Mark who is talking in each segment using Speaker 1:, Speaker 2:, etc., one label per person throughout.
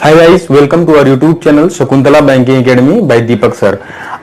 Speaker 1: Hi guys, welcome to our YouTube channel Shakuntala banking academy by Deepak sir.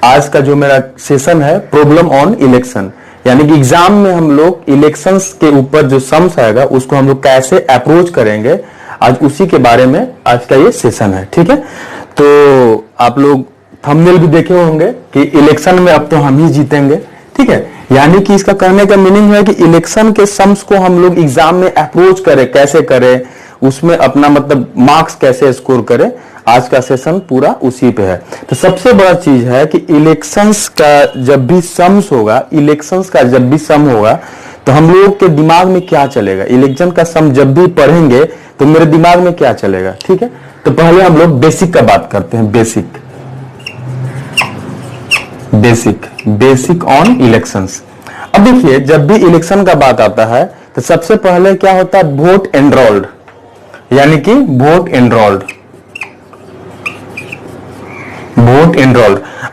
Speaker 1: आज का जो मेरा सेशन है प्रॉब्लम ऑन इलेक्शन, यानी कि एग्जाम में हम लोग इलेक्शंस के ऊपर जो सम्स आएगा उसको हम लोग कैसे अप्रोच करेंगे, आज उसी के बारे में आज का ये सेशन है। ठीक है, तो आप लोग थंबनेल भी देखे होंगे कि इलेक्शन में अब तो हम ही जीतेंगे। ठीक है, यानी कि इसका कहने का मीनिंग है कि इलेक्शन के सम्स को हम लोग एग्जाम में अप्रोच करें, कैसे करें, उसमें अपना मतलब मार्क्स कैसे स्कोर करें। आज का सेशन पूरा उसी पे है। तो सबसे बड़ा चीज है कि इलेक्शंस का जब भी सम्स होगा, इलेक्शंस का जब भी सम होगा तो हम लोग के दिमाग में क्या चलेगा, इलेक्शन का सम जब भी पढ़ेंगे तो मेरे दिमाग में क्या चलेगा। ठीक है, तो पहले हम लोग बेसिक का बात करते हैं। Basic on elections. अब देखिए, जब भी इलेक्शन का बात आता है तो सबसे पहले क्या होता है, वोट एनरोल्ड, यानी कि वोट एनरोल्ड।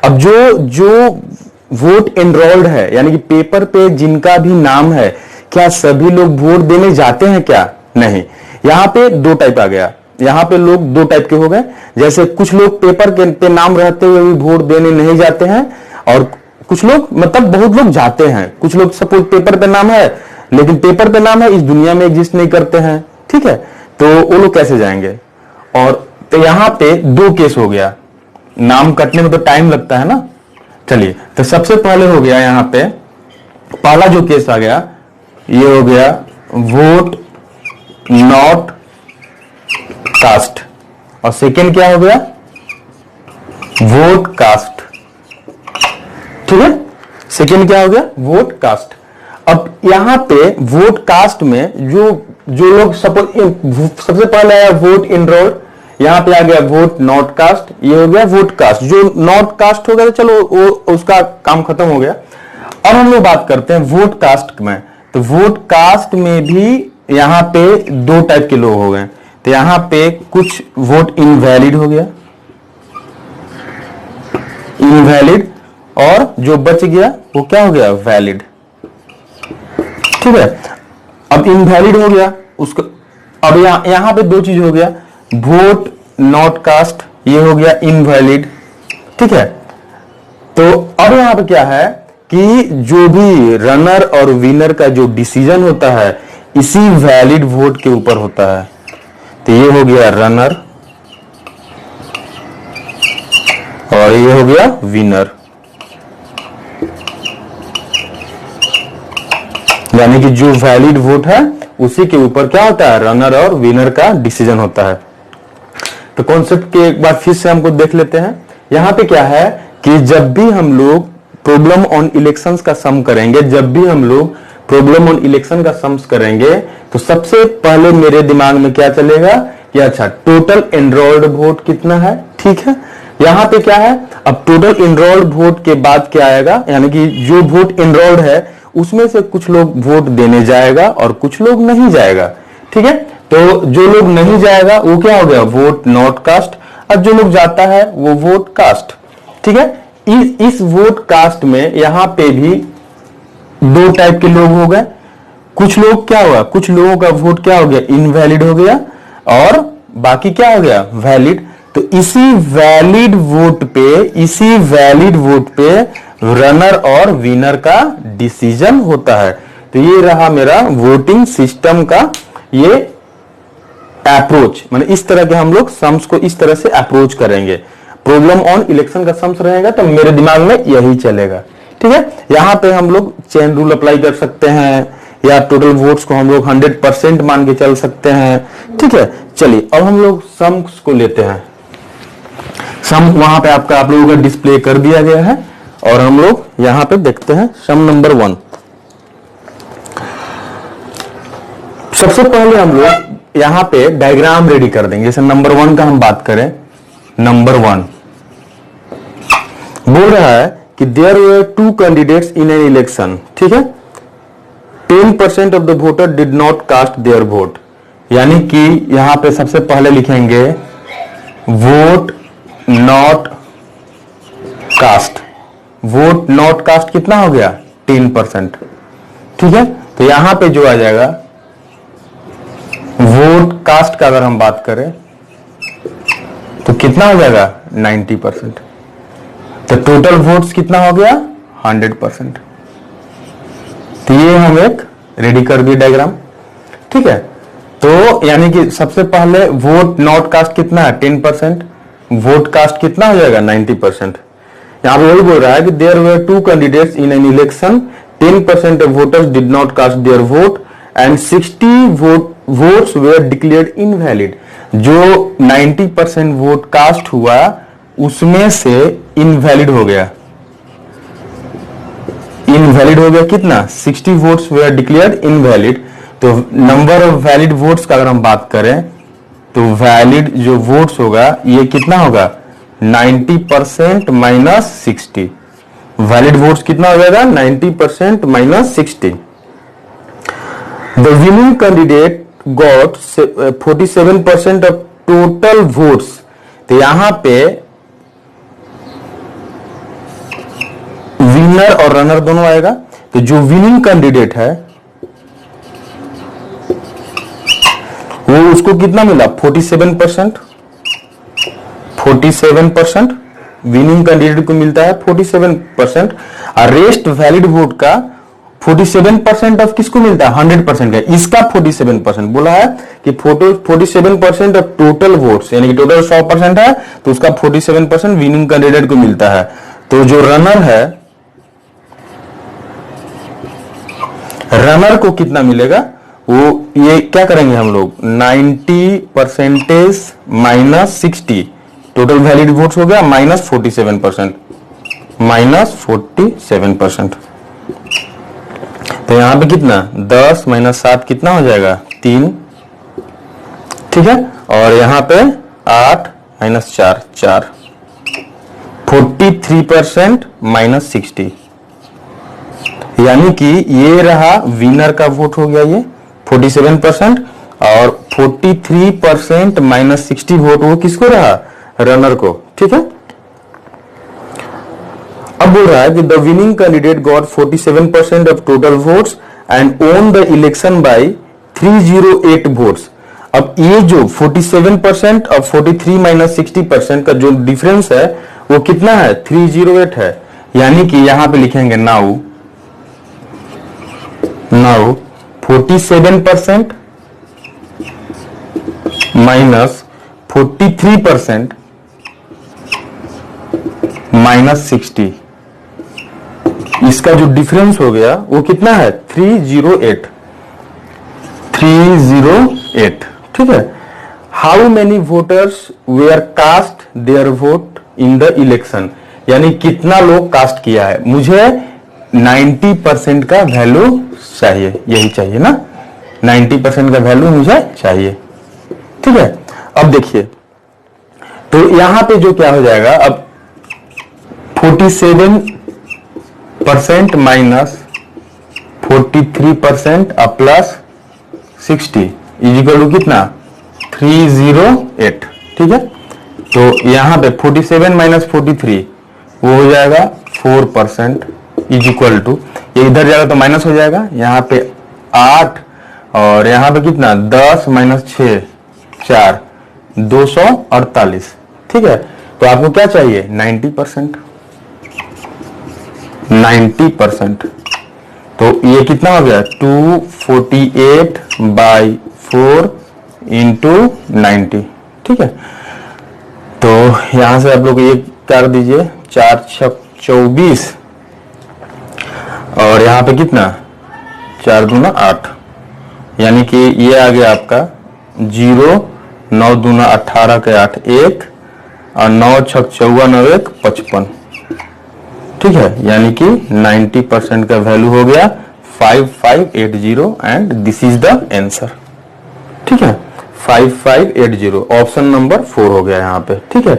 Speaker 1: अब जो वोट एनरोल्ड है, यानी कि पेपर पे जिनका भी नाम है, क्या सभी लोग वोट देने जाते हैं क्या? नहीं। यहां पे दो टाइप आ गया, यहां पे लोग दो टाइप के हो गए। जैसे कुछ लोग पेपर के पे नाम रहते हुए भी वोट देने नहीं जाते हैं, और कुछ लोग मतलब बहुत लोग जाते हैं। कुछ लोग सपोज पेपर पे नाम है, लेकिन पेपर पे नाम है इस दुनिया में एग्जिस्ट नहीं करते हैं। ठीक है, तो वो लोग कैसे जाएंगे? और तो यहां पे दो केस हो गया, नाम कटने में तो टाइम लगता है ना। चलिए, तो सबसे पहले हो गया यहां पे पहला जो केस आ गया, ये हो गया वोट नॉट कास्ट, और सेकेंड क्या हो गया, वोट कास्ट। ठीक है, सेकेंड क्या हो गया, वोट कास्ट। अब यहां पे वोट कास्ट में जो लोग सपोज सबसे पहले आया वोट एनरोल्ड, यहां पे आ गया वोट नॉट कास्ट, ये हो गया वोट कास्ट। जो नॉट कास्ट हो गया तो चलो वो उसका काम खत्म हो गया। अब हम लोग बात करते हैं वोट कास्ट में। तो वोट कास्ट में भी यहां पे दो टाइप के लोग हो गए। तो यहां पे कुछ वोट इनवैलिड हो गया, इनवैलिड, और जो बच गया वो क्या हो गया, वैलिड। ठीक है, अब इनवैलिड हो गया उसको। अब यहां पे दो चीज हो गया, वोट नॉट कास्ट, ये हो गया इनवैलिड। ठीक है, तो अब यहां पे क्या है कि जो भी रनर और विनर का जो डिसीजन होता है इसी वैलिड वोट के ऊपर होता है। तो ये हो गया रनर और ये हो गया विनर, यानी कि जो वैलिड वोट है उसी के ऊपर क्या होता है, रनर और विनर का डिसीजन होता है। तो कॉन्सेप्ट के एक बार फिर से हमको देख लेते हैं। यहां पे क्या है कि जब भी हम लोग प्रॉब्लम ऑन इलेक्शंस का सम करेंगे, जब भी हम लोग प्रॉब्लम ऑन इलेक्शन का सम्स करेंगे, तो सबसे पहले मेरे दिमाग में क्या चलेगा कि अच्छा टोटल एनरोल्ड वोट कितना है। ठीक है, यहां पे क्या है, अब टोटल एनरोल्ड वोट के बाद क्या आएगा, यानी कि जो वोट एनरोल्ड है उसमें से कुछ लोग वोट देने जाएगा और कुछ लोग नहीं जाएगा। ठीक है, तो जो लोग नहीं जाएगा वो क्या हो गया, वोट नॉट कास्ट, और जो लोग जाता है वो वोट कास्ट। ठीक है, इस वोट कास्ट में यहां पे भी दो टाइप के लोग हो गए। कुछ लोग क्या हुआ, कुछ लोगों का वोट क्या हो गया, इनवैलिड हो गया, और बाकी क्या हो गया, वैलिड। तो इसी वैलिड वोट पे रनर और विनर का डिसीजन होता है। तो ये रहा मेरा वोटिंग सिस्टम का ये अप्रोच, मतलब इस तरह के हम लोग सम्स को इस तरह से अप्रोच करेंगे। प्रॉब्लम ऑन इलेक्शन का सम्स रहेगा तो मेरे दिमाग में यही चलेगा। ठीक है, यहां पे हम लोग चेन रूल अप्लाई कर सकते हैं, या टोटल वोट्स को हम लोग 100% मान के चल सकते हैं। ठीक है, चलिए अब हम लोग सम्स को लेते हैं। सम वहां पे आप लोगों का डिस्प्ले कर दिया गया है, और हम लोग यहां पे देखते हैं सम नंबर 1। सबसे पहले हम लोग यहां पे डायग्राम रेडी कर देंगे। जैसे नंबर 1 का हम बात करें, नंबर 1 बोल रहा है कि there were 2 candidates in an election. ठीक है, 10% of the voter did not cast their vote, यानी कि यहां पे सबसे पहले लिखेंगे vote not cast. Vote not cast कितना हो गया, 10%। ठीक है, तो यहां पे जो आ जाएगा वोट कास्ट का, अगर हम बात करें तो कितना हो जाएगा 90%। तो टोटल वोट्स कितना हो गया 100%। तो ये हम एक रेडी कर दिए डायग्राम, ठीक है। तो यानी कि सबसे पहले वोट नॉट कास्ट कितना है 10%, वोट कास्ट कितना हो जाएगा 90%। यहां पे वही बोल रहा है कि there were two candidates in an election, 10% of voters did not cast their vote and 60 votes were declared invalid. जो 90% वोट कास्ट हुआ उसमें से इनवैलिड हो गया, इनवैलिड हो गया कितना 60 वोट्स वेर डिक्लेयर्ड इनवैलिड। तो नंबर ऑफ वैलिड वोट्स का अगर हम बात करें तो वैलिड जो वोट्स होगा ये कितना होगा 90% माइनस 60। वैलिड वोट्स कितना हो जाएगा 90% minus 60। The winning candidate got 47% of total votes. तो यहां पे विनर और रनर दोनों आएगा। तो जो विनिंग कैंडिडेट है वो उसको कितना मिला 47%। 47% विनिंग कैंडिडेट को मिलता है 47%। और रेस्ट वैलिड वोट का 47% ऑफ किसको मिलता है 100% का। इसका 47% बोला है कि 47% ऑफ टोटल वोट्स, यानी कि टोटल 100% है तो उसका 47% विनिंग कैंडिडेट को मिलता है। तो जो रनर है, रनर को कितना मिलेगा वो ये क्या करेंगे हम लोग 90% माइनस 60, टोटल वैलिड वोट्स हो गया माइनस 47%, माइनस 47%। तो यहां पे कितना 10 माइनस 7 कितना हो जाएगा 3, ठीक है। और यहां पे 8 माइनस 4 4, 43% माइनस 60, यानी कि ये रहा विनर का वोट हो गया ये 47% और 43% माइनस 60 वोट वो किसको रहा रनर को, ठीक है। अब बोल रहा है कि the winning candidate got 47% of total votes and won the election by 308 votes. अब ये जो 47% और 43 माइनस 60% का जो डिफरेंस है वो कितना है 308 है। यानी कि यहां पे लिखेंगे नाउ 47% माइनस 43% माइनस 60, इसका जो डिफरेंस हो गया वो कितना है 308, ठीक है। How many voters were cast their vote in the election, यानी कितना लोग कास्ट किया है। मुझे 90% का वैल्यू चाहिए, यही चाहिए ना 90% का वैल्यू मुझे चाहिए, ठीक है। अब देखिए तो यहां पे जो क्या हो जाएगा अब 47% माइनस 43% अब प्लस 60 इज इक्वल टू कितना 308, ठीक है। तो यहां पे 47 माइनस 43 वो हो जाएगा 4% इज इक्वल टू, ये इधर जाएगा तो माइनस हो जाएगा, यहाँ पे 8 और यहाँ पे कितना 10 माइनस 6 4 248, ठीक है। तो आपको क्या चाहिए 90%, 90%। तो ये कितना हो गया 248 बाई 4 इंटू 90, ठीक है। तो यहां से आप लोग ये कर दीजिए 4 6 24 और यहां पे कितना 4 दूना 8, यानी कि ये आ गया आपका 0 9 दूना 18 के 8 1 और 9 6 14 9 1 55, ठीक है। यानी कि 90% का वैल्यू हो गया 5580 and this is the answer, ठीक है 5580, ऑप्शन नंबर 4 हो गया यहाँ पे, ठीक है।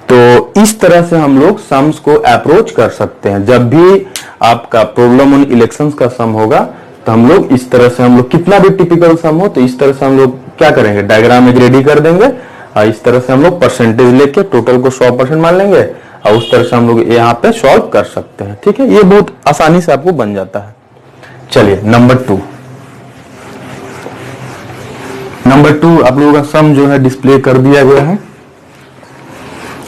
Speaker 1: तो इस तरह से हम लोग सम्स को अप्रोच कर सकते हैं। जब भी आपका प्रॉब्लम ऑन इलेक्शंस का सम होगा तो हम लोग इस तरह से, हम लोग कितना भी टिपिकल सम हो तो इस तरह से हम लोग क्या करेंगे डायग्राम एक रेडी कर देंगे और इस तरह से हम लोग परसेंटेज लेके टोटल को 100% मान लेंगे और उस तरह से हम लोग यहाँ पे सॉल्व कर सकते हैं, ठीक है। ये बहुत आसानी से आपको बन जाता है। चलिए नंबर 2 आप लोगों का सम जो है डिस्प्ले कर दिया गया है।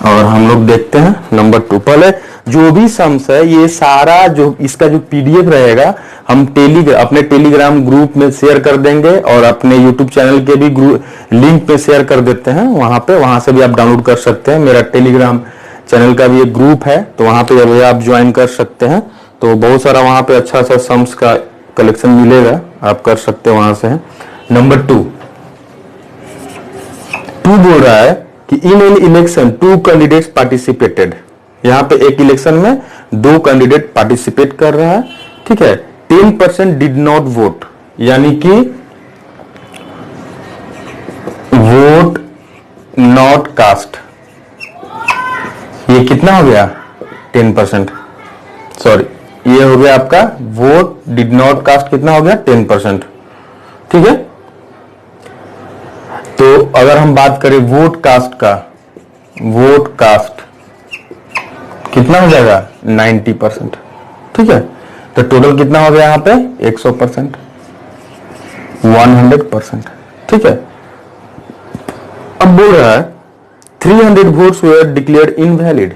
Speaker 1: और हम लोग देखते हैं नंबर 2। पहले जो भी सम्स है ये सारा जो इसका जो पीडीएफ रहेगा हम अपने टेलीग्राम ग्रुप में शेयर कर देंगे और अपने यूट्यूब चैनल के भी लिंक पे शेयर कर देते हैं। वहां से भी आप डाउनलोड कर सकते हैं। मेरा टेलीग्राम चैनल का भी एक ग्रुप है, तो वहां पे भी आप ज्वाइन कर सकते हैं। तो बहुत सारा वहां पे अच्छा सा सम्स का कलेक्शन मिलेगा, आप कर सकते हैं वहां से। नंबर 2 बोल रहा है कि in an election 2 candidates participated. यहां पे एक इलेक्शन में 2 कैंडिडेट पार्टिसिपेट कर रहा है, ठीक है। 10% डिड नॉट वोट, यानी कि वोट नॉट कास्ट। ये कितना हो गया? 10%। सॉरी, ये हो गया आपका वोट डिड नॉट कास्ट, कितना हो गया? 10%, ठीक है। तो अगर हम बात करें वोट कास्ट का, वोट कास्ट कितना हो जाएगा? 90%, ठीक है। तो टोटल कितना हो गया यहाँ पे? 100%, 100%, ठीक है। अब बोल रहा है 300 वोट्स वर डिक्लेयर्ड इनवैलिड।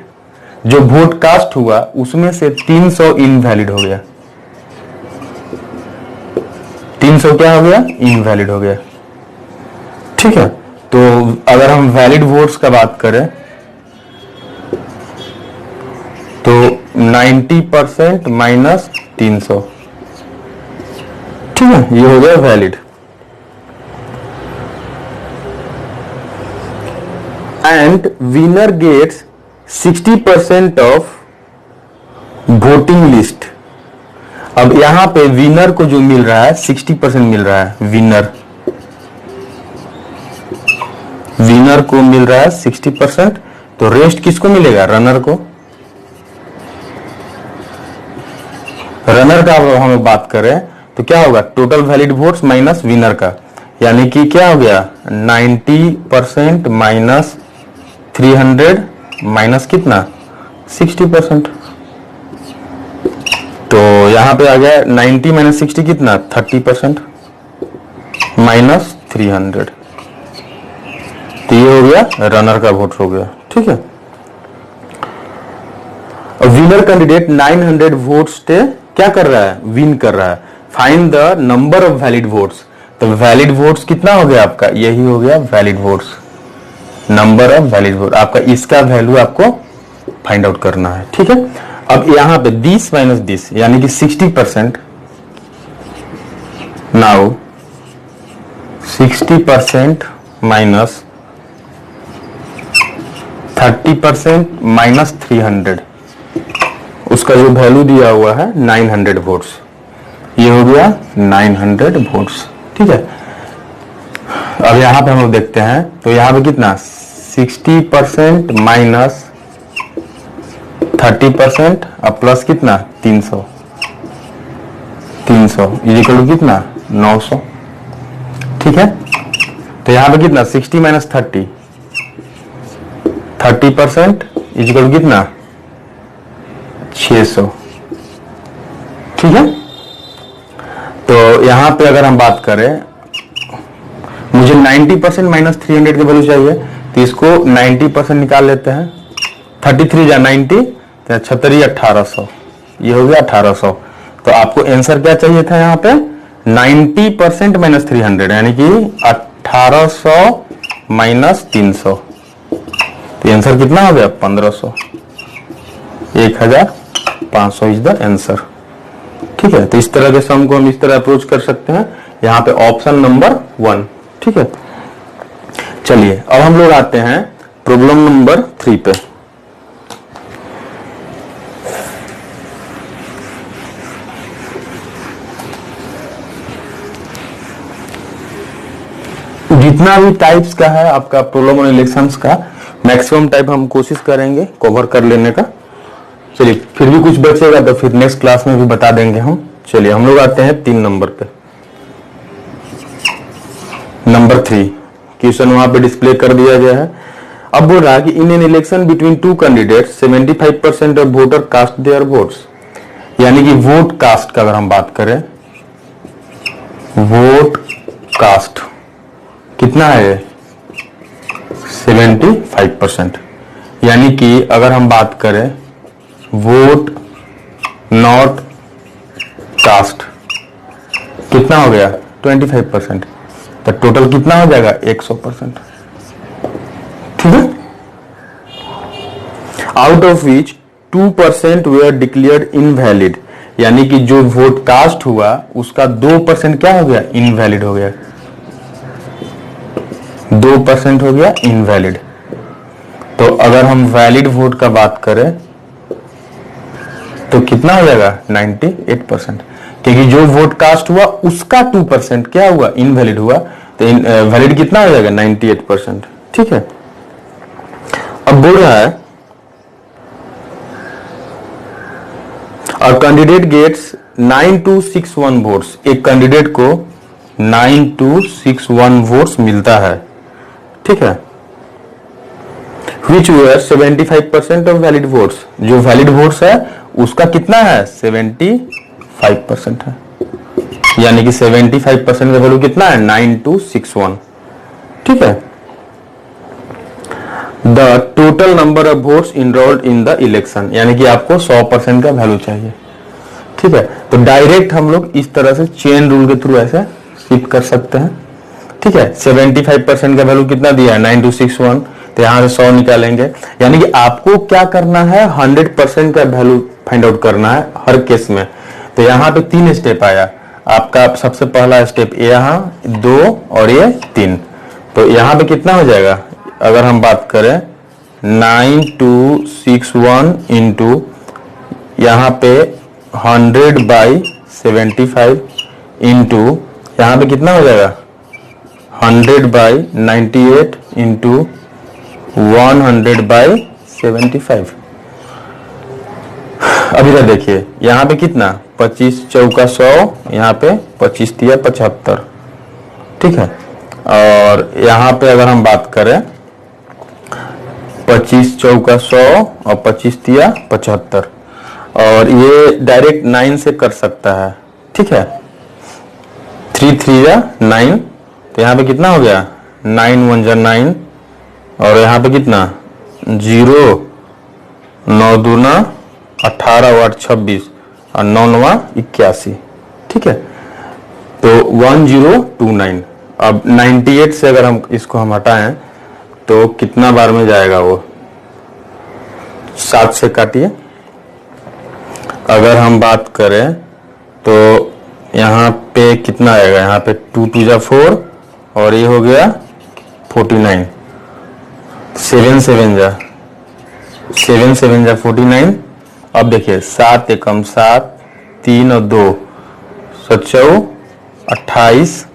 Speaker 1: जो वोट कास्ट हुआ उसमें से 300 इनवैलिड हो गया। 300 क्या हो गया? इनवैलिड हो गया, ठीक है। तो अगर हम वैलिड वोट्स का बात करें तो 90% माइनस 300, ठीक है, ये हो गया valid. And winner gets 60% of voting list. अब यहां पे विनर को जो मिल रहा है 60% मिल रहा है। विनर को मिल रहा है 60%, तो रेस्ट किसको मिलेगा? रनर को। रनर का हम बात करें तो क्या होगा? Total valid votes minus winner का, यानी कि क्या हो गया? 90% माइनस 300 माइनस कितना? 60%। तो यहां पे आ गया 90 माइनस 60 कितना? 30% माइनस 300। तो ये हो गया रनर का वोट हो गया, ठीक है। विनर कैंडिडेट 900 वोट्स से क्या कर रहा है? विन कर रहा है। Find the number of valid votes. तो वैलिड वोट्स कितना हो गया आपका? यही हो गया valid votes, number of valid vote. आपका इसका वैल्यू आपको फाइंड आउट करना है, ठीक है। अब यहां पे 20 माइनस 20 यानी कि 60%। नाउ 60% माइनस 30% माइनस 300, उसका जो वैल्यू दिया हुआ है 900 वोट्स। ये हो गया 900 वोट्स, ठीक है। अब यहां पे हम लोग देखते हैं तो यहां पे कितना? 60% माइनस 30% अब प्लस कितना? 300 इक्वल टू कितना? 900, ठीक है। तो यहां पे कितना? 60 माइनस 30% इक्वल टू कितना? 600, ठीक है। तो यहां पे अगर हम बात करें, मुझे 90% माइनस 300 की वैल्यू चाहिए, तो इसको 90% निकाल लेते हैं। 33 या 90 तो 36 1800, ये हो गया 1800। तो आपको आंसर क्या चाहिए था यहाँ पे? 90% माइनस 300 यानी कि 1800 माइनस 300। तो आंसर कितना हो गया? 1500, 1500 इज द आंसर, ठीक है। तो इस तरह के सम को हम इस तरह अप्रोच कर सकते हैं। यहाँ पे ऑप्शन नंबर 1, ठीक है। चलिए अब हम लोग आते हैं प्रॉब्लम नंबर 3 पे। जितना भी टाइप्स का है आपका प्रॉब्लम और इलेक्शंस का, मैक्सिमम टाइप हम कोशिश करेंगे कवर कर लेने का। चलिए फिर भी कुछ बचेगा तो फिर नेक्स्ट क्लास में भी बता देंगे हम। चलिए हम लोग आते हैं 3 नंबर पे। नंबर 3 क्वेश्चन वहां पे डिस्प्ले कर दिया गया है। अब बोल रहा है कि in an election between 2 candidates 75% of voter cast their votes. यानी कि वोट कास्ट का अगर हम बात करें, वोट कितना है 75%। यानी कि अगर हम बात करें वोट नॉट कास्ट कितना हो गया 25%, तो टोटल कितना हो जाएगा 100%। ठीक है, out of which 2% were declared invalid, यानी कि जो वोट कास्ट हुआ उसका 2% क्या हो गया इनवैलिड हो गया, 2% हो गया इनवैलिड। तो अगर हम वैलिड वोट का बात करें तो कितना हो जाएगा 98%, क्योंकि जो वोट कास्ट हुआ उसका 2% क्या हुआ इनवैलिड हुआ, तो वैलिड कितना हो जाएगा 98%। ठीक है, अब बोल रहा है अ कैंडिडेट गेट्स 9261 वोट्स, एक कैंडिडेट को 9261 वोट्स मिलता है। ठीक है, which were 75% of valid votes, जो वैलिड वोट्स है उसका कितना है 75% है, यानी कि 75% का वैल्यू कितना है 9261। ठीक है, the total number of votes enrolled in the election, यानी कि आपको 100% का वैल्यू चाहिए। ठीक है, तो डायरेक्ट हम लोग इस तरह से चेन रूल के थ्रू ऐसे शिफ्ट कर सकते हैं। ठीक है, 75% का वैल्यू कितना दिया है 9261, तो यहां से 100 निकालेंगे, यानी कि आपको क्या करना है 100% का वैल्यू फाइंड आउट करना है हर केस में। तो यहाँ पे 3 स्टेप आया आपका, सबसे पहला स्टेप यहाँ 2 और ये 3, तो यहाँ पे कितना हो जाएगा, अगर हम बात करें 9261 इंटू यहाँ पे 100/75 इंटू यहाँ पे कितना हो जाएगा 100/98 इंटू 100/75। अभी तक देखिए यहाँ पे कितना 25 चौका 100, यहाँ पे 25 तिया 75। ठीक है, और यहाँ पे अगर हम बात करें 25 चौका 100 और 25 तिया 75, और ये डायरेक्ट 9 से कर सकता है। ठीक है, 3 3 जा 9, तो यहाँ पे कितना हो गया 9 1 जा 9, और यहाँ पे कितना 0 9 दूना 18 8 26 और 9 9 81। ठीक है, तो 1029। अब 98 से अगर हम इसको हम हटाएं तो कितना बार में जाएगा वो 7 से काटिए। अगर हम बात करें तो यहाँ पे कितना आएगा, यहाँ पे 2 2 जा 4 और ये हो गया 49, 7 7 जा 49। अब देखिए 7 एकम 7, 3 और 2 7 28,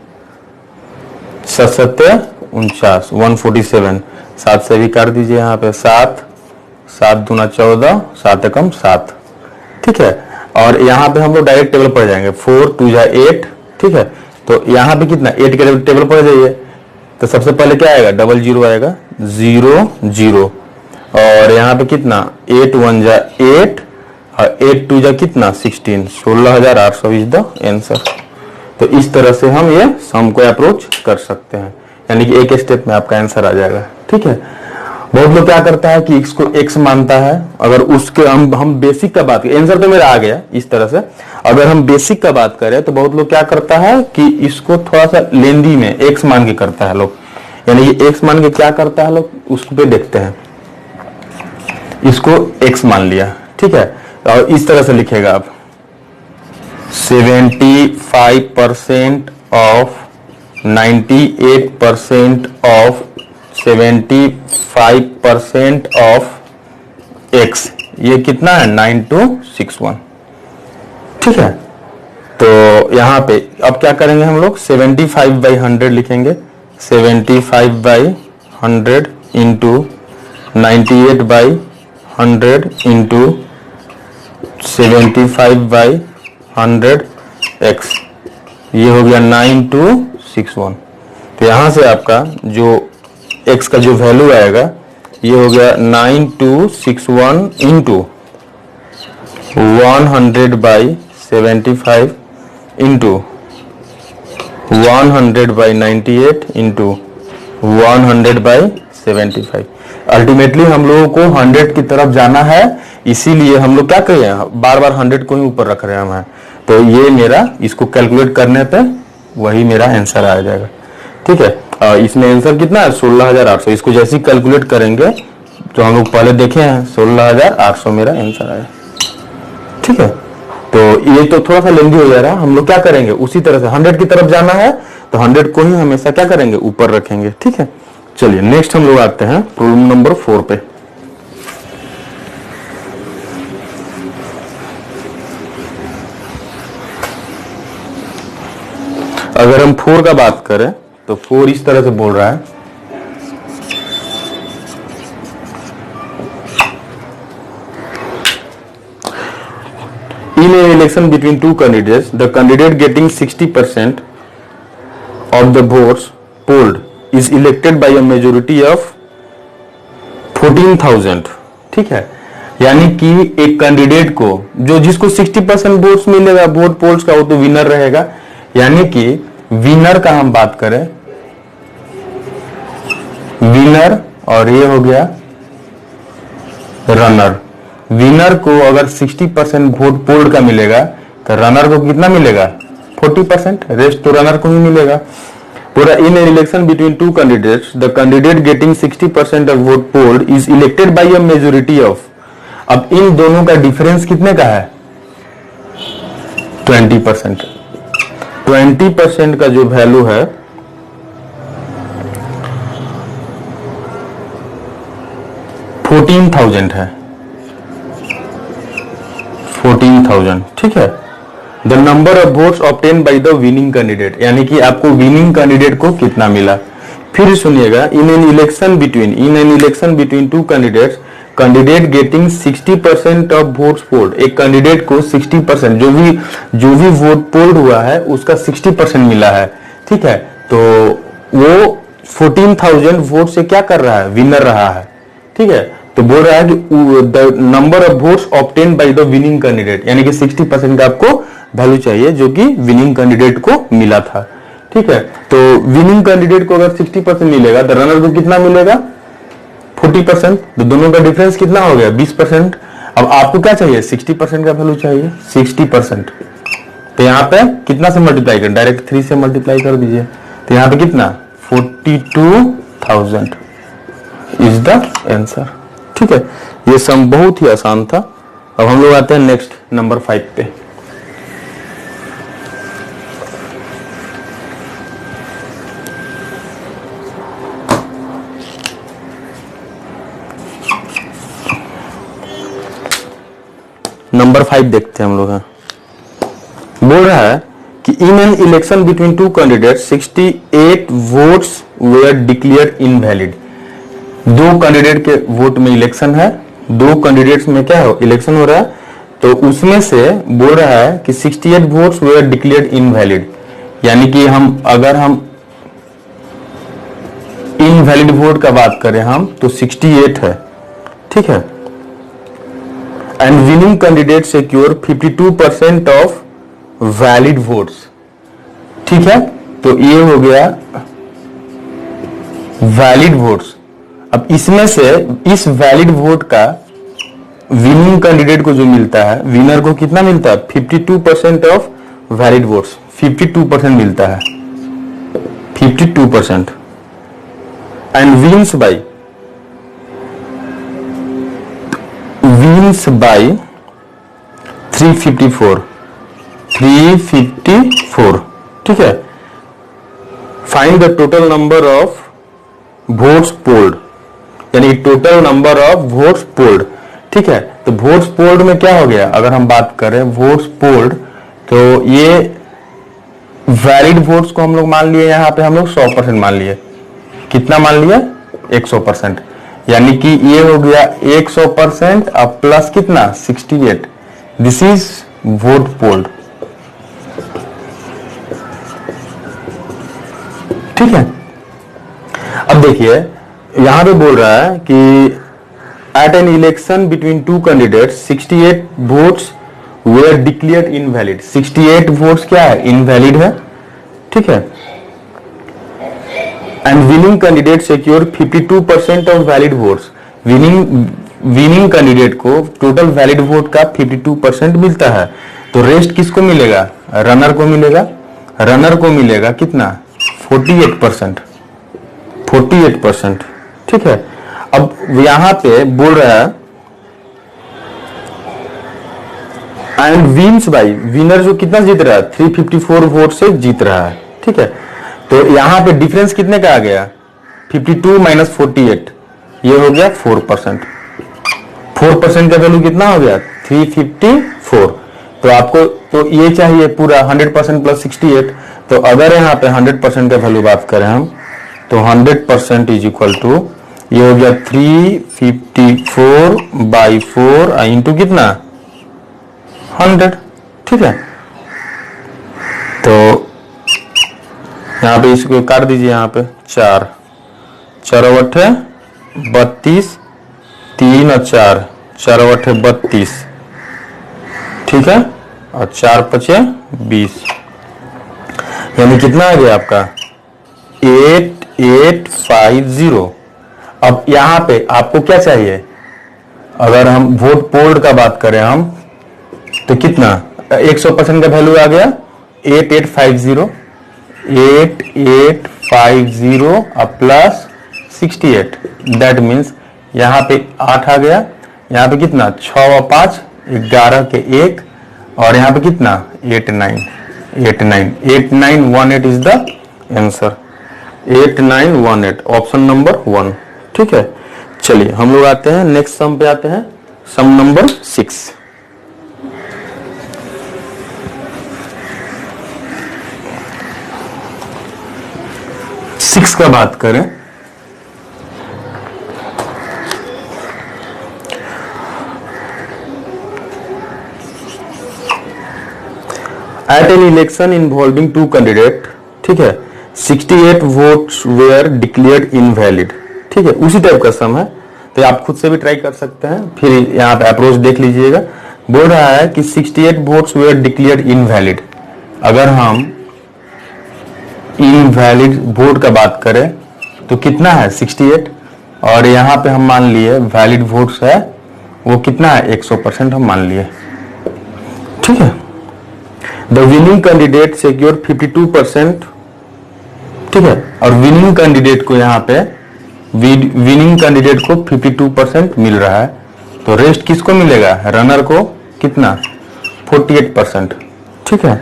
Speaker 1: 7 49 147, 7 से भी काट दीजिए यहाँ पे 7 7 दूना 14, 7 एकम 7। ठीक है, और यहाँ पे हम लोग डायरेक्ट टेबल पर जाएंगे 4 2 जा 8। ठीक है, तो यहाँ पे कितना 8 के टेबल पर जाइए, तो सबसे पहले क्या आएगा 00 आएगा 0 0, और यहाँ पे कितना 8 1 जा 8 और 8 2 जा कितना 16, 16,800 इज द आंसर। तो इस तरह से हम ये सम को अप्रोच कर सकते हैं, यानी कि एक स्टेप में आपका आंसर आ जाएगा। ठीक है, बहुत लोग क्या करता है कि x को x मानता है, अगर उसके हम बेसिक का बात करें, आंसर तो मेरा आ गया इस तरह से। अगर हम बेसिक का बात करें तो बहुत लोग क्या करता है कि इसको थोड़ा सा लेंदी में x मान के करता है लोग, यानी कि x मान के क्या करता है लोग उस पे देखते हैं, इसको x मान लिया। ठीक है, और इस तरह से लिखेगा आप 75% ऑफ 98% ऑफ 75% ऑफ x, ये कितना है 9261। ठीक है, तो यहाँ पे अब क्या करेंगे हम लोग 75/100 लिखेंगे, 75/100 इंटू 98/100 इंटू 75/100 x, ये हो गया 9261। तो यहाँ से आपका जो x का जो वैल्यू आएगा ये हो गया 9261 इंटू 100/75 इंटू 100/98 इंटू 100/75। 75। अल्टीमेटली हम लोगों को 100 की तरफ जाना है, इसीलिए हम लोग क्या कर रहे हैं, बार बार 100 को ही ऊपर रख रहे हैं। तो ये मेरा, इसको कैलकुलेट करने पे वही मेरा आंसर आ जाएगा। ठीक है, इसमें आंसर कितना है, 16,800। इसको जैसे ही कैलकुलेट करेंगे तो हम लोग पहले देखे हैं, 16,800 मेरा आंसर आया। ठीक है, तो ये तो थोड़ा सा लेंदी हो जा रहा है। हम लोग क्या करेंगे, उसी तरह से 100 की तरफ जाना है तो 100 को ही हमेशा क्या करेंगे, ऊपर रखेंगे। ठीक है, चलिए नेक्स्ट हम लोग आते हैं प्रॉब्लम नंबर 4 पे। अगर हम 4 का बात करें तो 4 इस तरह से बोल रहा है, in an election between two candidates, the candidate getting 60% of the votes polled is elected by a majority of 14,000। ठीक है, यानी कि एक कैंडिडेट को जो जिसको 60% वोट्स मिलेगा वोट पोल्स का, वो तो विनर रहेगा। यानी कि विनर का हम बात करें, विनर और ये हो गया रनर। विनर को अगर 60% वोट पोल्ड का मिलेगा तो रनर को कितना मिलेगा, 40%, रेस्ट तो रनर को ही मिलेगा पूरा। इन an election between two candidates, the candidate getting 60% of vote polled is elected by a majority of. अब इन दोनों का डिफरेंस कितने का है, 20%। 20% का जो वैल्यू है 14,000 है, 14,000। ठीक है, the number of votes obtain by the winning candidate, यानी कि आपको विनिंग कैंडिडेट को कितना मिला। फिर सुनिएगा, इन an election between two candidates, candidate getting 60% of votes polled. एक कैंडिडेट को 60%, जो भी वोट पोल्ड हुआ है उसका 60% मिला है। ठीक है, तो वो 14,000 वोट से क्या कर रहा है, विनर रहा है। ठीक है, तो बोल रहा है कि the number of votes obtain by the winning candidate, यानी कि 60% का आपको वैल्यू चाहिए जो कि विनिंग कैंडिडेट को मिला था। ठीक है, तो विनिंग कैंडिडेट को अगर 60% मिलेगा तो रनर को कितना मिलेगा, 40%। तो दोनों का डिफरेंस कितना हो गया, 20%। अब आपको क्या चाहिए, 60% का वैल्यू चाहिए, 60%। तो यहाँ पे कितना से मल्टीप्लाई कर, डायरेक्ट 3 से मल्टीप्लाई कर दीजिए। तो यहाँ पे कितना, 42,000 इज द आंसर। ठीक है, ये सम बहुत ही आसान था। अब हम लोग आते हैं नेक्स्ट नंबर 5 पे। नंबर 5 देखते हैं हम लोग। बोल रहा है कि in an election between two candidate 68 votes were declared invalid. दो कैंडिडेट के वोट में इलेक्शन है, दो कैंडिडेट्स में क्या हो, इलेक्शन हो रहा है। तो उसमें से बोल रहा है कि 68 वोट्स वेयर डिक्लेयर्ड इनवैलिड, यानी कि अगर हम इनवैलिड वोट का बात करें हम तो 68 है। ठीक है, and winning candidate secure 52% of valid votes. ठीक है, तो ये हो गया वैलिड वोट्स। अब इसमें से इस वैलिड वोट का विनिंग कैंडिडेट को जो मिलता है, विनर को कितना मिलता है, 52% ऑफ वैलिड वोट्स, 52% मिलता है, 52%। And wins by 354। ठीक है, find the total number of votes polled, यानी total number of votes polled. ठीक है, तो वोट्स पोल्ड में क्या हो गया, अगर हम बात करें वोट्स पोल्ड, तो ये वैलिड वोट्स को हम लोग मान लिए, यहां पे हम लोग 100% मान लिए। कितना मान लिया, 100%, यानी कि ये हो गया 100% अब प्लस कितना, 68। This is vote polled. ठीक है, अब देखिए यहां पे बोल रहा है कि at an election between two candidates 68 votes were declared invalid. 68 votes क्या है, इनवैलिड है। ठीक है, and winning candidate secure 52% of valid votes. Winning candidate को टोटल वैलिड वोट का 52% मिलता है, तो रेस्ट किसको मिलेगा? रनर को मिलेगा। रनर को मिलेगा कितना? 48%। 48%, ठीक है। अब यहां पे बोल रहा है एंड विन्स बाई, विनर जो कितना जीत रहा है? 354 वोट से जीत रहा है, ठीक है। तो यहां पे डिफरेंस कितने का आ गया? 52 माइनस 48, ये हो गया 4%। 4% का वैल्यू कितना हो गया? 354। तो आपको तो ये चाहिए पूरा 100% प्लस 68। तो अगर यहाँ पे 100% का वैल्यू बात करें हम, तो 100% इज इक्वल टू, ये हो गया 354 बाई 4 इंटू कितना? 100, ठीक है। तो यहाँ पे इसको काट दीजिए, यहाँ पे 4 4 32, 3 और 4 4 32, ठीक है। और 4 5 20, यानी कितना आ गया आपका? 8850। अब यहां पे आपको क्या चाहिए? अगर हम वोट पोल्ड का बात करें हम, तो कितना? 100% का वैल्यू आ गया 8850 प्लस 68, दैट मीन्स यहां पे 8 आ गया। यहां पे कितना? 6 और 5 11 के 1, और यहां पे कितना? 8918 is the answer. 8918, option number 1, ठीक है। चलिए हम लोग आते हैं नेक्स्ट सम पे, आते हैं सम नंबर 6। सिक्स का बात करें at an election involving 2 candidate, ठीक है, 68 वोट्स वेयर डिक्लेयर्ड इनवैलिड, ठीक है। उसी टाइप का सम है, तो आप खुद से भी ट्राई कर सकते हैं, फिर यहाँ पे अप्रोच देख लीजिएगा। बोल रहा है कि 68 वोट्स वेयर डिक्लेयर्ड इनवैलिड। अगर हम इनवैलिड वोट का बात करें तो कितना है? 68, और यहाँ पे हम मान लिए वैलिड वोट्स है वो कितना है? 100% हम मान लिए, ठीक है। द विनिंग कैंडिडेट सिक्योर 52%, ठीक है। और विनिंग कैंडिडेट को यहाँ पे विनिंग कैंडिडेट को 52% मिल रहा है, तो रेस्ट किसको मिलेगा? रनर को कितना? 48%, ठीक है।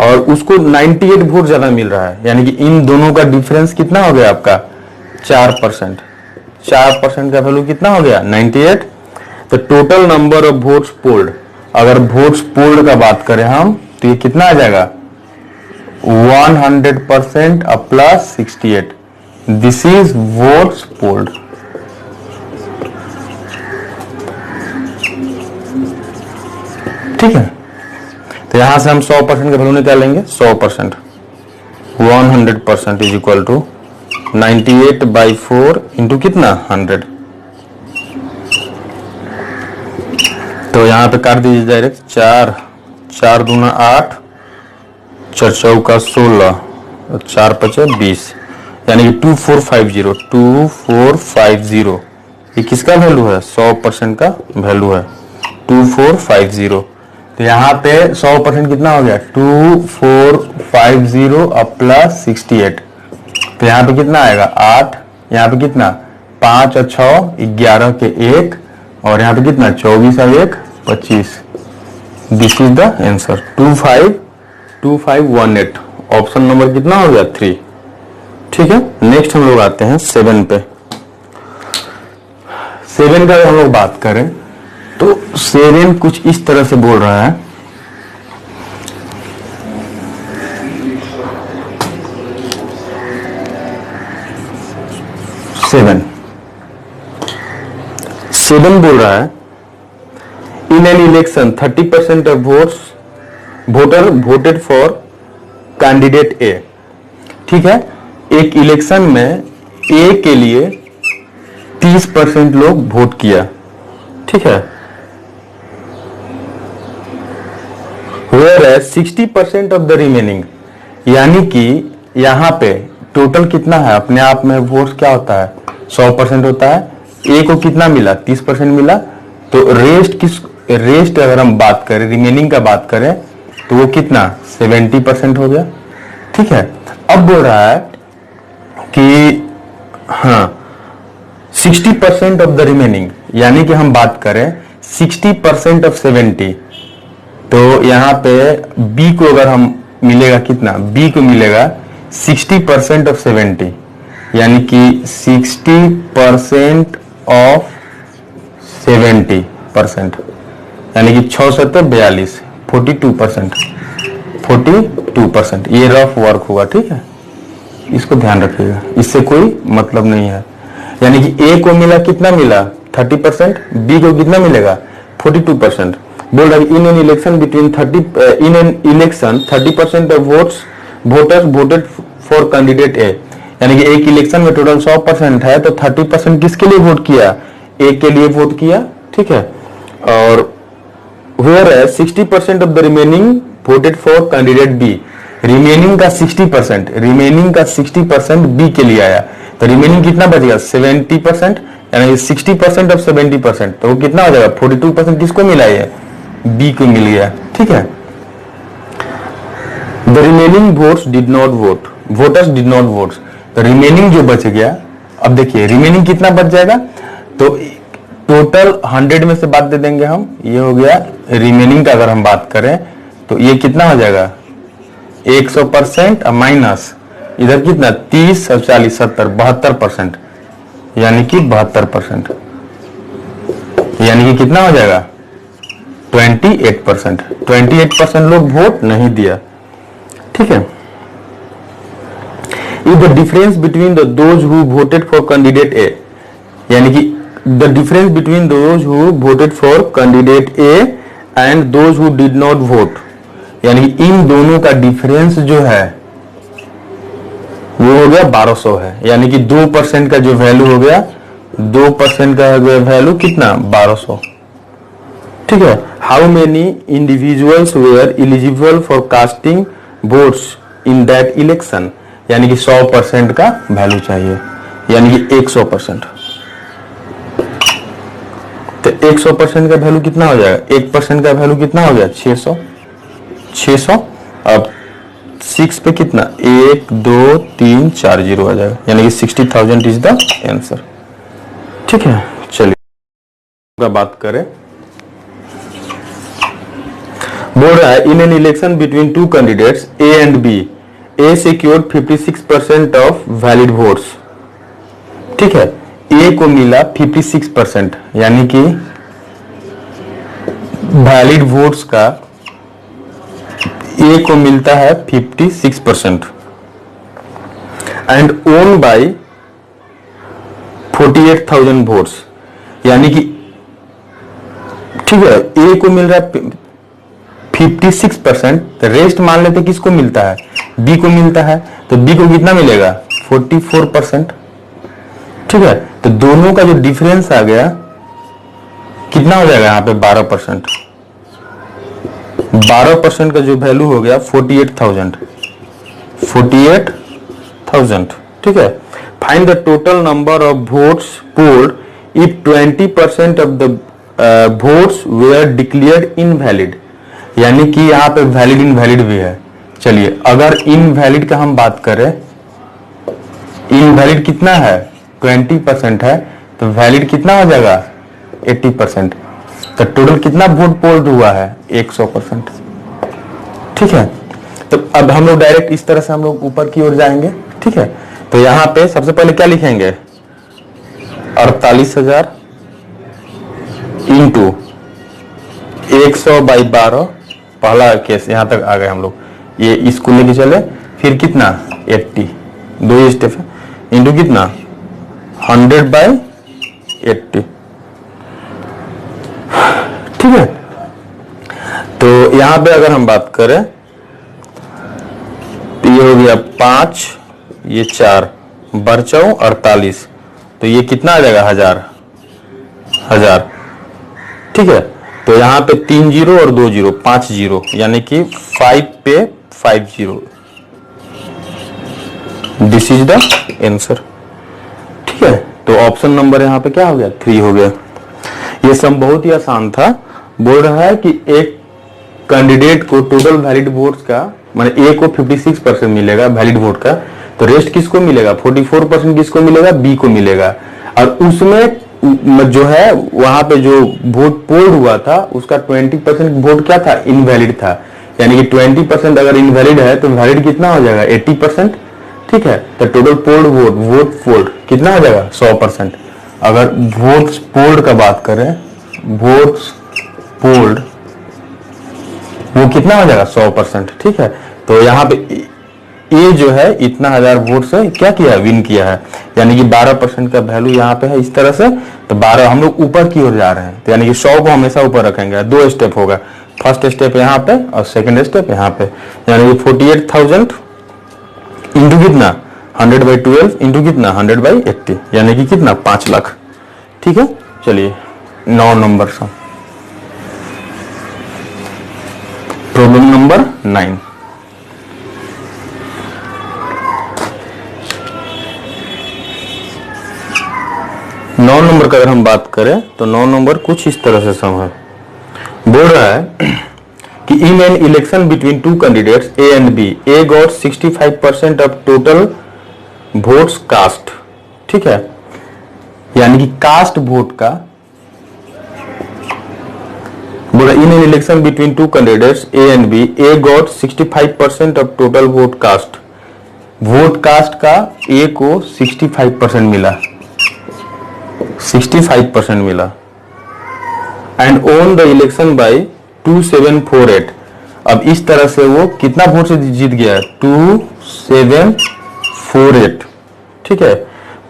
Speaker 1: और उसको 98 वोट ज्यादा मिल रहा है, यानी कि इन दोनों का डिफरेंस कितना हो गया आपका? 4%। 4% का वैल्यू कितना हो गया? 98। तो total number of votes polled, अगर वोट्स पोल्ड का बात करें हम, तो ये कितना आ जाएगा? 100% plus 68, this is votes polled, ठीक है। तो यहां से हम 100% का वैल्यू निकालेंगे। 100%, 100% इज इक्वल टू 98/4 इंटू कितना? 100। तो यहां पे काट दीजिए डायरेक्ट। 4 4 दूना 8, 4 चौका 16, 4 5 20, यानी कि 2450। ये किसका वैल्यू है? 100% का वैल्यू है 2450। तो यहाँ पे 100% कितना हो गया? 2450 प्लस 68, तो यहाँ पे कितना आएगा? 8। यहाँ पे कितना? 5 और 6 11 के 1, और यहाँ पे कितना? 24 और 1 25। This is the answer 2518। Option number कितना हो गया? 3, ठीक है। नेक्स्ट हम लोग आते हैं 7 पे। 7 का हम लोग बात करें तो 7 कुछ इस तरह से बोल रहा है, सेवन बोल रहा है in an election 30% of voter voted for candidate A, ठीक है। एक इलेक्शन में ए के लिए 30% लोग वोट किया, ठीक है। Whereas 60% ऑफ द रिमेनिंग, यानी कि यहां पे टोटल कितना है अपने आप में वोट्स क्या होता है 100% होता है। ए को कितना मिला 30% मिला, तो रेस्ट अगर हम बात करें रिमेनिंग का बात करें तो वो कितना 70% हो गया। ठीक है, अब बोल रहा है कि हाँ 60% ऑफ द रिमेनिंग, यानी कि हम बात करें 60% ऑफ 70, तो यहाँ पे बी को अगर हम मिलेगा कितना, बी को मिलेगा 60% ऑफ 70, यानी कि 60% ऑफ 70%, यानी कि 6 7 42 42%। ये रफ वर्क हुआ, ठीक है, इसको ध्यान रखिएगा, इससे कोई मतलब नहीं है। यानी कि ए को मिला कितना मिला 30%, बी को कितना मिलेगा 42%। बोल रहा है in an election between 30% of voters voted for candidate A, यानी कि एक इलेक्शन में टोटल 100% है तो 30% किसके लिए वोट किया, ए के लिए वोट किया। ठीक है, और whereas 60% of the remaining voted for candidate B, remaining का 60% बी के लिए आया, तो रिमेनिंग कितना बचेगा 70%, यानी 60% ऑफ 70%, तो वो कितना हो जाएगा 42% किसको मिला है, बी को मिल गया। ठीक है, the remaining votes did not vote, voters did not vote, तो रिमेनिंग जो बच गया, अब देखिए रिमेनिंग कितना बच जाएगा, तो टोटल 100 में से बात दे देंगे हम, ये हो गया रिमेनिंग का। अगर हम बात करें तो ये कितना हो जाएगा 100% माइनस इधर कितना 30 और 40 70 72%, यानी कि 72%, यानी कि कितना हो जाएगा 28%। 28% लोग वोट नहीं दिया। ठीक है, if the difference between those who voted for candidate A, यानी कि the difference between those who voted for candidate A and those who did not vote, यानी कि इन दोनों का डिफरेंस जो है वो हो गया 1200 है, यानी कि 2% का जो वैल्यू हो गया 2% का वैल्यू कितना 1200। ठीक है, how many individuals were eligible for casting votes in that election, यानी कि 100% का वैल्यू चाहिए, यानी कि 100%, तो 100% का वैल्यू कितना हो जाएगा, 1% का वैल्यू कितना हो गया 600। अब 6 पे कितना 1 2 3 4 0 आ जाएगा, यानी कि 60,000 इज द आंसर। ठीक है, चलिए बात करें, बोल रहा है in an election between two candidates A and B, A secured 56% of valid votes. ठीक है, ए को मिला 56%, यानी कि वैलिड वोट्स का ए को मिलता है 56% एंड ओन बाय 48,000 वोट्स, यानी कि ठीक है ए को मिल रहा है 56%, तो रेस्ट मान लेते किसको मिलता है, बी को मिलता है, तो बी को कितना मिलेगा 44%। ठीक है, तो दोनों का जो डिफरेंस आ गया कितना हो जाएगा यहाँ पे 12%। 12% का जो वैल्यू हो गया 48,000। ठीक है, find the total number of votes polled if 20% of the votes were declared invalid, यानी कि यहाँ पे वैलिड इनवैलिड भी है। चलिए, अगर इनवैलिड का हम बात करें, इनवैलिड कितना है 20% है, तो वैलिड कितना हो जाएगा 80%, तो टोटल कितना वोट पोल्ड हुआ है 100%। ठीक है, तो अब हम लोग डायरेक्ट इस तरह से हम लोग ऊपर की ओर जाएंगे। ठीक है, तो यहाँ पे सबसे पहले क्या लिखेंगे 48,000 इंटू 100/12, पहला केस यहाँ तक आ गए हम लोग, ये इसको लेके चले, फिर कितना 80, 2 स्टेप है, इंटू कितना 100/80। ठीक है, तो यहां पे अगर हम बात करें तो ये हो गया 5, ये 4 बरचौ 48, तो ये कितना आ जाएगा 1000। ठीक है, तो यहां पे 3 0 और 2 0 5 0, यानी कि 5 पे 5 0, दिस इज द आंसर। ठीक है, तो ऑप्शन नंबर यहाँ पे क्या हो गया, 3 हो गया। ये सम बहुत ही आसान था। बोल रहा है कि एक कैंडिडेट को टोटल वैलिड वोट्स का, माने ए को 56% मिलेगा वैलिड वोट का, तो रेस्ट किसको मिलेगा, 44% किसको मिलेगा, बी को मिलेगा। और उसमें जो है वहां पे जो वोट पोल हुआ था उसका 20% वोट क्या था, इनवैलिड था। यानी कि 20% अगर इनवैलिड है तो वैलिड कितना हो जाएगा, 80%। ठीक है, तो टोटल पोल्ड वोट पोल्ड कितना हो जाएगा, 100%। अगर वोट्स पोल्ड का बात करें, वोट्स पोल्ड वो कितना हो जाएगा, 100%। ठीक है, तो यहाँ पे ये जो है इतना हजार वोट से क्या किया, विन किया है। यानी कि 12% का वैल्यू यहाँ पे है इस तरह से। तो 12 हम लोग ऊपर की ओर जा रहे हैं, तो यानी कि 100 को हमेशा ऊपर रखेंगे। 2 स्टेप होगा, फर्स्ट स्टेप यहाँ पे और सेकंड स्टेप यहाँ पे। यानी कि 48,000 इंटू कितना, 100/12 इंटू कितना, 100/80, यानी कि कितना, 5 लाख। ठीक है, चलिए 9 नंबर सा प्रॉब्लम नंबर 9। नौ नंबर का अगर हम बात करें तो 9 नंबर कुछ इस तरह से सम है। बोल रहा है कि in an election between 2 candidates A and B, A got 65% of total votes cast. ठीक है, यानी कि कास्ट वोट का, बोला in an election between 2 candidates A and B, A got 65% of total vote cast. Vote cast का A को 65% मिला, 65% मिला। And won the election by 2748। अब इस तरह से वो कितना वोट से जीत गया, 2748। ठीक है,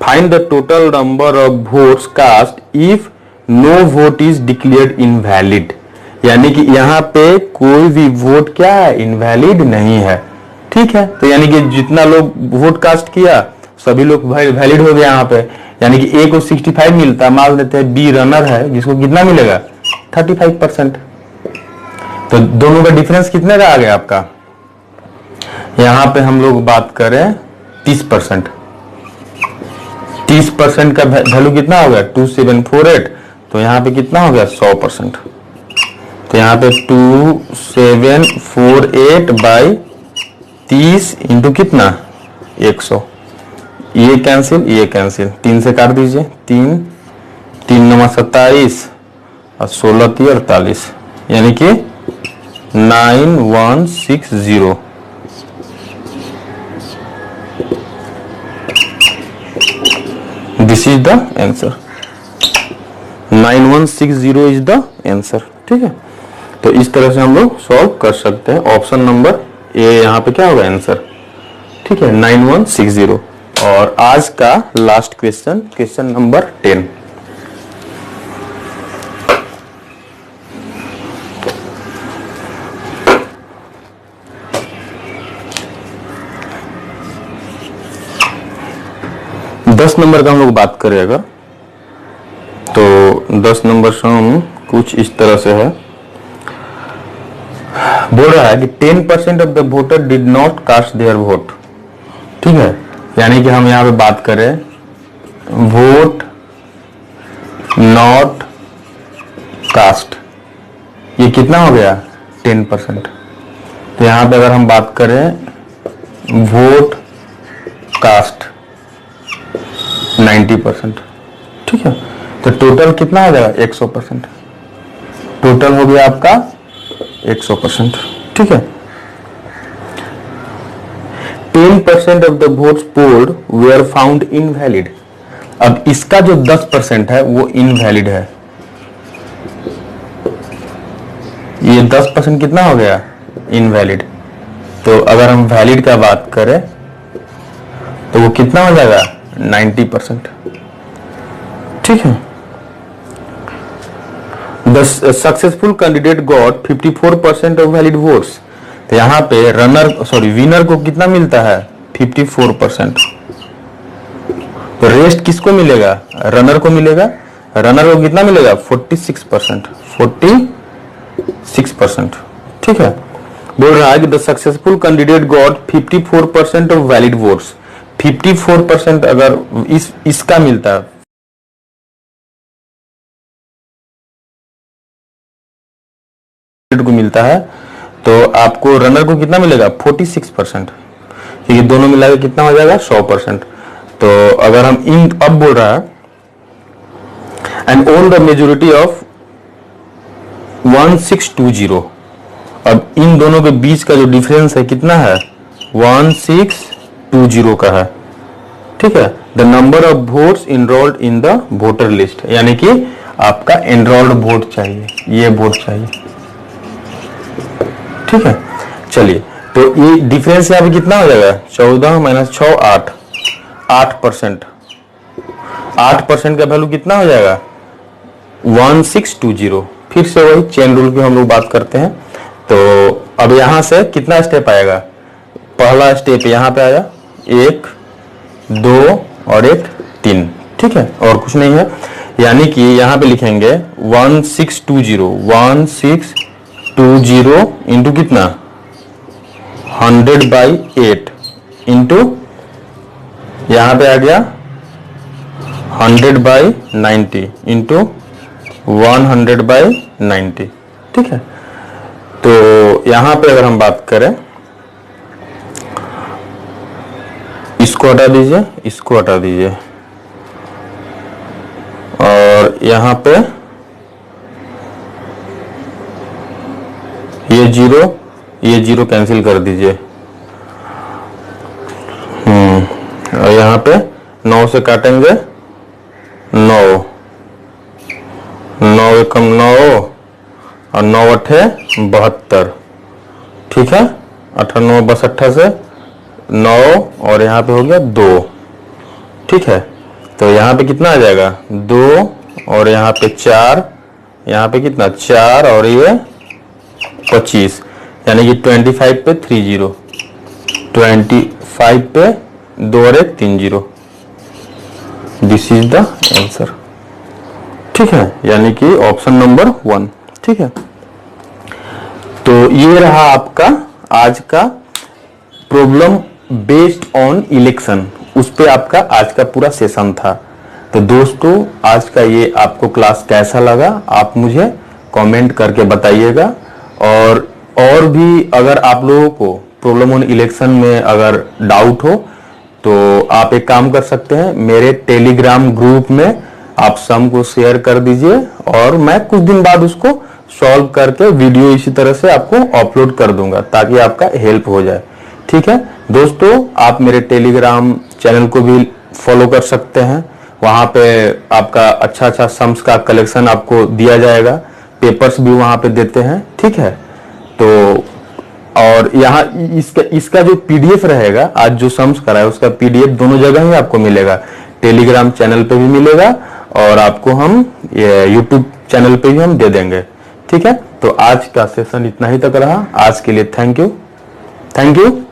Speaker 1: find the total number of votes cast if no vote is declared invalid. यानी कि यहाँ पे कोई भी वोट क्या है, इनवैलिड नहीं है। ठीक है, तो यानी कि जितना लोग वोट कास्ट किया सभी लोग वैलिड हो गया यहाँ पे। यानी कि ए को 65 मिलता, मान लेते हैं बी रनर है जिसको कितना मिलेगा, 35%। तो दोनों का डिफरेंस कितने का आ गया आपका, यहाँ पे हम लोग बात करें 30%। 30% का वैल्यू कितना हो गया, 2748। तो यहाँ पे कितना हो गया, 100%। तो यहाँ पे 2748/30 इंटू कितना, 100। ये कैंसिल, ये कैंसिल, 3 से काट दीजिए, 3 9 27 और 16 3 48, यानी कि 9160। This is the answer, 9160 is the answer. ठीक है, तो इस तरह से हम लोग सॉल्व कर सकते हैं। ऑप्शन नंबर ए यहाँ पे क्या होगा आंसर। ठीक है, 9160। और आज का लास्ट क्वेश्चन, क्वेश्चन नंबर 10। दस नंबर का हम लोग बात करें अगर, तो 10 नंबर सम कुछ इस तरह से है। बोल रहा है कि 10% of the voter did not cast their vote. ठीक है, यानी कि हम यहाँ पे बात करें वोट नॉट कास्ट, ये कितना हो गया, 10%। तो यहाँ पे अगर हम बात करें वोट कास्ट 90%। ठीक है, तो टोटल कितना हो जाएगा, 100%। टोटल हो गया आपका 100%। ठीक है, 10% of the votes polled were found invalid. अब इसका जो 10% है वो इनवैलिड है। ये 10% कितना हो गया, इनवैलिड। तो अगर हम वैलिड का बात करें तो वो कितना हो जाएगा, 90%। ठीक है, the successful candidate got 54% of valid votes. तो यहाँ पे विनर को कितना मिलता है, 54%। तो रेस्ट किसको मिलेगा, रनर को मिलेगा। रनर को कितना मिलेगा, 46%। 46%। ठीक है, बोल रहा है कि the successful candidate got 54% of valid votes. 54% अगर इसका मिलता है, को मिलता है, तो आपको रनर को कितना मिलेगा? 46%, क्योंकि दोनों मिला के कितना हो जाएगा? 100%। तो अगर हम इन अब बोल रहा है and won the majority of 1620, अब इन दोनों के बीच का जो डिफरेंस है कितना है? 1620 का है, ठीक है। The number of votes enrolled in the voter list, यानी कि आपका एनरोल्ड वोट चाहिए, ये वोट चाहिए, ठीक है। चलिए, तो ये डिफरेंस यहाँ पे कितना हो जाएगा? 14 - 6 8, 8%। 8% का वैल्यू कितना हो जाएगा? 1620। फिर से वही चेन रूल की हम लोग बात करते हैं। तो अब यहां से कितना स्टेप आएगा? पहला स्टेप यहाँ पे आया, 1 2 और 1 3, ठीक है, और कुछ नहीं है। यानी कि यहाँ पे लिखेंगे 1620 इंटू कितना? 100/8 इंटू यहाँ पे आ गया 100/90 इंटू 100/90, ठीक है। तो यहां पे अगर हम बात करें, इसको हटा दीजिए, इसको हटा दीजिए, और यहां पे ये जीरो कैंसिल कर दीजिए। और यहां पे 9 से काटेंगे, 9 एकम 9 और 9 अठे 72, ठीक है। 8 9 62 से 9 और यहाँ पे हो गया 2, ठीक है। तो यहाँ पे कितना आ जाएगा? 2 और यहाँ पे 4, यहाँ पे कितना? 4 और ये 25, यानी कि 25 पे 30, 25 पे 2 और 1 30। दिस इज द आंसर, ठीक है, यानी कि ऑप्शन नंबर 1, ठीक है। तो ये रहा आपका आज का प्रॉब्लम बेस्ड ऑन इलेक्शन, उस पे आपका आज का पूरा सेशन था। तो दोस्तों, आज का ये आपको क्लास कैसा लगा आप मुझे कमेंट करके बताइएगा। और भी अगर आप लोगों को प्रॉब्लम ऑन इलेक्शन में अगर डाउट हो तो आप एक काम कर सकते हैं, मेरे टेलीग्राम ग्रुप में आप सम को शेयर कर दीजिए और मैं कुछ दिन बाद उसको सॉल्व करके वीडियो इसी तरह से आपको अपलोड कर दूंगा ताकि आपका हेल्प हो जाए, ठीक है। दोस्तों, आप मेरे टेलीग्राम चैनल को भी फॉलो कर सकते हैं, वहां पे आपका अच्छा सम्स का कलेक्शन आपको दिया जाएगा, पेपर्स भी वहां पे देते हैं, ठीक है। तो और यहाँ इसका जो पीडीएफ रहेगा, आज जो सम्स करा है उसका पीडीएफ दोनों जगह ही आपको मिलेगा, टेलीग्राम चैनल पे भी मिलेगा और आपको हम यूट्यूब चैनल पे भी हम दे देंगे, ठीक है। तो आज का सेशन इतना ही तक रहा, आज के लिए थैंक यू।